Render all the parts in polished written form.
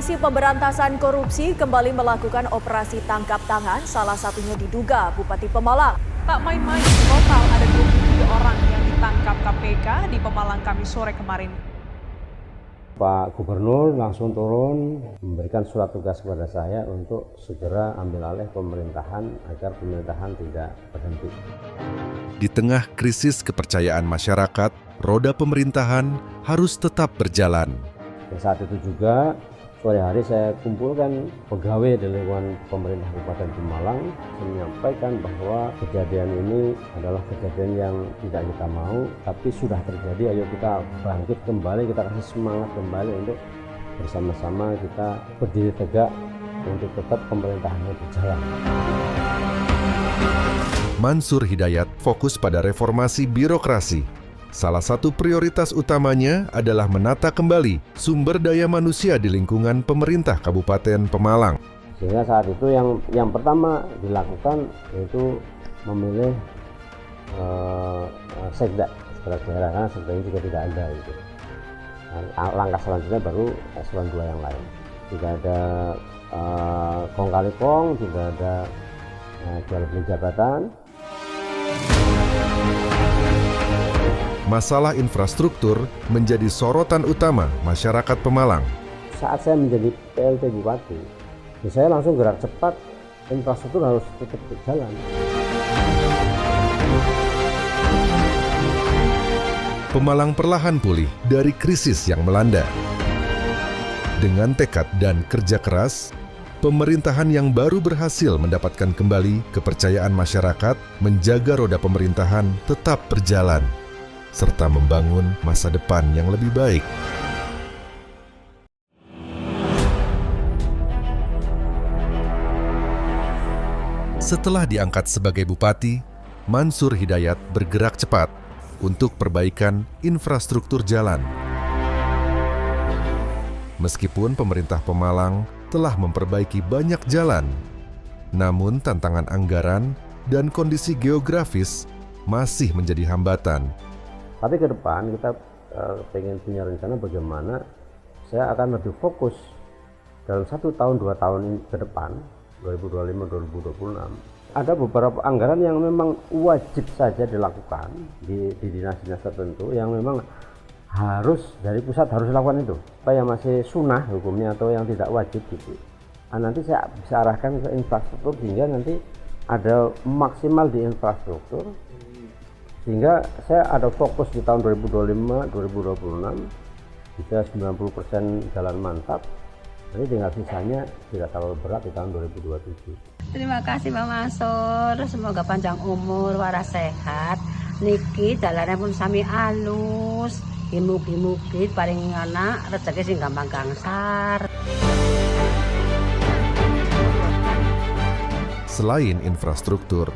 Komisi Pemberantasan Korupsi kembali melakukan operasi tangkap tangan, salah satunya diduga Bupati Pemalang. Tak main-main, total ada 23 orang yang ditangkap KPK di Pemalang Kamis sore kemarin. Pak Gubernur langsung turun memberikan surat tugas kepada saya untuk segera ambil alih pemerintahan agar pemerintahan tidak berhenti. Di tengah krisis kepercayaan masyarakat, roda pemerintahan harus tetap berjalan. Saat itu juga sore hari saya kumpulkan pegawai di lingkungan pemerintah Kabupaten Pemalang, saya menyampaikan bahwa kejadian ini adalah kejadian yang tidak kita mau, tapi sudah terjadi. Ayo kita bangkit kembali, kita kasih semangat kembali untuk bersama-sama kita berdiri tegak untuk tetap pemerintahannya berjalan. Mansur Hidayat fokus pada reformasi birokrasi. Salah satu prioritas utamanya adalah menata kembali sumber daya manusia di lingkungan pemerintah Kabupaten Pemalang. Sehingga saat itu yang pertama dilakukan yaitu memilih sekda kepala daerah, karena sekda ini juga tidak ada gitu. Nah, langkah selanjutnya baru eselon 2 yang lain. Tidak ada kong kali kong, tidak ada jual beli jabatan. Masalah infrastruktur menjadi sorotan utama masyarakat Pemalang. Saat saya menjadi PLT Bupati, saya langsung gerak cepat, infrastruktur harus tetap berjalan. Pemalang perlahan pulih dari krisis yang melanda. Dengan tekad dan kerja keras, pemerintahan yang baru berhasil mendapatkan kembali kepercayaan masyarakat menjaga roda pemerintahan tetap berjalan, serta membangun masa depan yang lebih baik. Setelah diangkat sebagai bupati, Mansur Hidayat bergerak cepat untuk perbaikan infrastruktur jalan. Meskipun pemerintah Pemalang telah memperbaiki banyak jalan, namun tantangan anggaran dan kondisi geografis masih menjadi hambatan. Tapi ke depan kita pengen punya rencana bagaimana saya akan lebih fokus dalam 1 tahun 2 tahun ke depan, 2025-2026. Ada beberapa anggaran yang memang wajib saja dilakukan di dinas-dinas tertentu yang memang harus dari pusat harus dilakukan itu. Apa yang masih sunnah hukumnya atau yang tidak wajib gitu. Nah, nanti saya bisa arahkan ke infrastruktur sehingga nanti ada maksimal di infrastruktur. Sehingga saya ada fokus di tahun 2025-2026 bisa 90% jalan mantap. Jadi tinggal sisanya tidak terlalu berat di tahun 2027. Terima kasih Pak Mansur, semoga panjang umur, waras sehat. Niki jalannya pun sami alus, mugi-mugi paling anak rezeki sing gampang gangsar. Selain infrastruktur,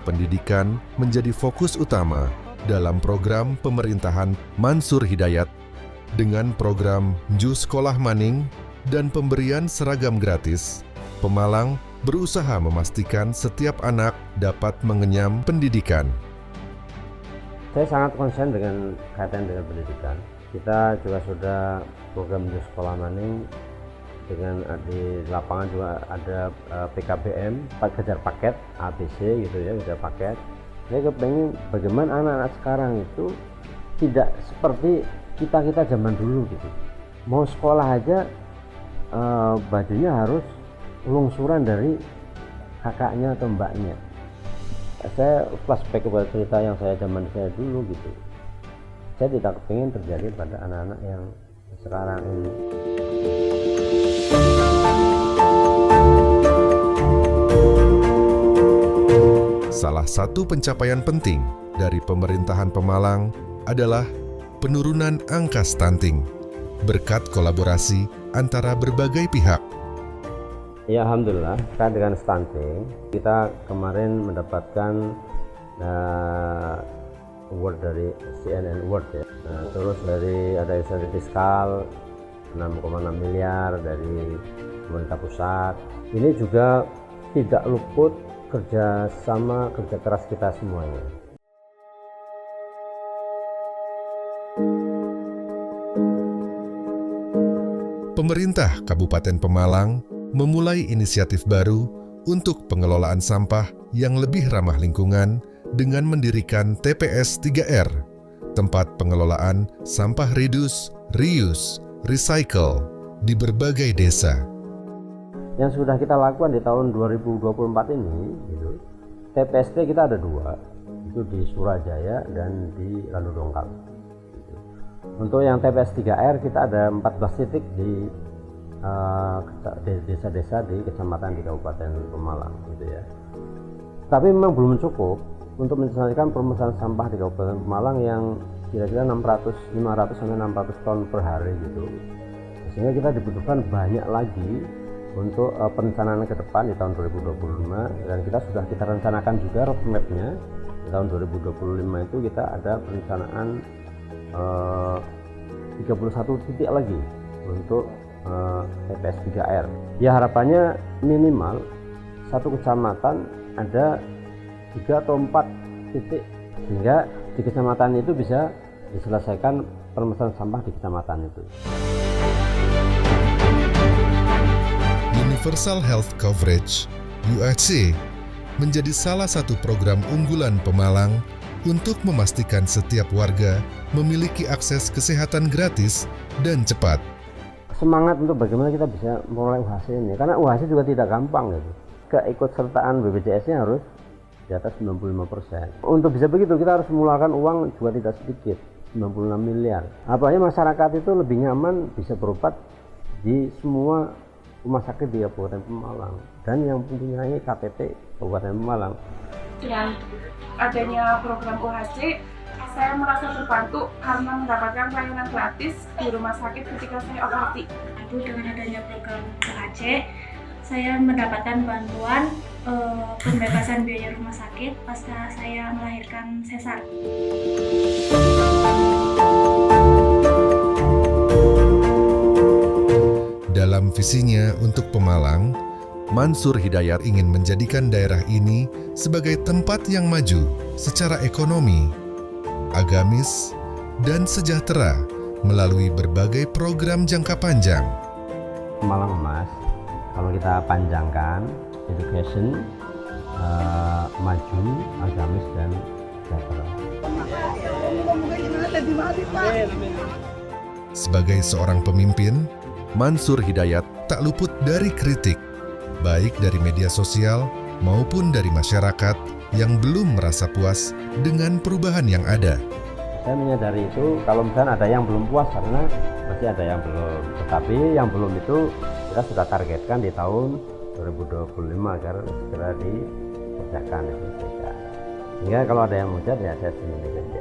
pendidikan menjadi fokus utama dalam program pemerintahan Mansur Hidayat dengan program Ju Sekolah Maning dan pemberian seragam gratis. Pemalang berusaha memastikan setiap anak dapat mengenyam pendidikan. Saya sangat konsen dengan kaitan dengan pendidikan. Kita juga sudah program Ju Sekolah Maning dengan di lapangan juga ada PKBM, kejar paket ABC gitu ya, kejar paket. Saya kepengen bagaimana anak-anak sekarang itu tidak seperti kita zaman dulu gitu. Mau sekolah aja bajunya harus lungsuran dari kakaknya atau mbaknya. Saya flashback kepada cerita yang zaman saya dulu gitu. Saya tidak kepengen terjadi pada anak-anak yang sekarang ini. Salah satu pencapaian penting dari pemerintahan Pemalang adalah penurunan angka stunting berkat kolaborasi antara berbagai pihak. Ya alhamdulillah, terkait dengan stunting, kita kemarin mendapatkan award dari CNN Award ya. Nah, terus dari ada insentif fiskal 6,6 miliar dari pemerintah pusat. Ini juga tidak luput kerja keras kita semuanya. pemerintah Kabupaten Pemalang memulai inisiatif baru untuk pengelolaan sampah yang lebih ramah lingkungan dengan mendirikan TPS 3R, tempat pengelolaan sampah reduce, reuse, recycle di berbagai desa. Yang sudah kita lakukan di tahun 2024 ini, gitu, TPST kita ada 2, itu di Surajaya dan di Randu Dongkal. Gitu. Untuk yang TPS 3R kita ada 14 titik di desa-desa di kecamatan di Kabupaten Pemalang, gitu ya. Tapi memang belum cukup untuk menyelesaikan permasalahan sampah di Kabupaten Pemalang yang kira-kira 500 sampai 600 ton per hari gitu. Sehingga kita dibutuhkan banyak lagi untuk perencanaan ke depan di tahun 2025, dan kita rencanakan juga roadmap-nya di tahun 2025 itu kita ada perencanaan 31 titik lagi untuk TPS 3R. Ya harapannya minimal satu kecamatan ada 3 atau 4 titik, sehingga di kecamatan itu bisa diselesaikan permasalahan sampah di kecamatan itu. Universal Health Coverage (UHC) menjadi salah satu program unggulan Pemalang untuk memastikan setiap warga memiliki akses kesehatan gratis dan cepat. Semangat untuk bagaimana kita bisa memulai UHC ini, karena UHC juga tidak gampang gitu. Keikutsertaan BPJS-nya harus di atas 95%. Untuk bisa begitu kita harus mengeluarkan uang juga tidak sedikit, 96 miliar. Apalagi masyarakat itu lebih nyaman bisa berobat di semua rumah sakit di Kabupaten Pemalang dan yang mempunyai KTP Kabupaten Pemalang. Dengan adanya program UHC, saya merasa terbantu karena mendapatkan pelayanan gratis di rumah sakit ketika saya operasi. Dengan adanya program UHC, saya mendapatkan bantuan pembebasan biaya rumah sakit pasca saya melahirkan sesar. Dalam visinya untuk Pemalang, Mansur Hidayat ingin menjadikan daerah ini sebagai tempat yang maju secara ekonomi, agamis, dan sejahtera melalui berbagai program jangka panjang. Pemalang Emas, kalau kita panjangkan, education, maju, agamis, dan sejahtera. Sebagai seorang pemimpin, Mansur Hidayat tak luput dari kritik, baik dari media sosial maupun dari masyarakat yang belum merasa puas dengan perubahan yang ada. Saya menyadari itu, kalau misalnya ada yang belum puas karena masih ada yang belum. Tetapi yang belum itu kita sudah targetkan di tahun 2025 agar segera dikerjakan, diselesaikan. Sehingga kalau ada yang menghujat ya saya senyum saja.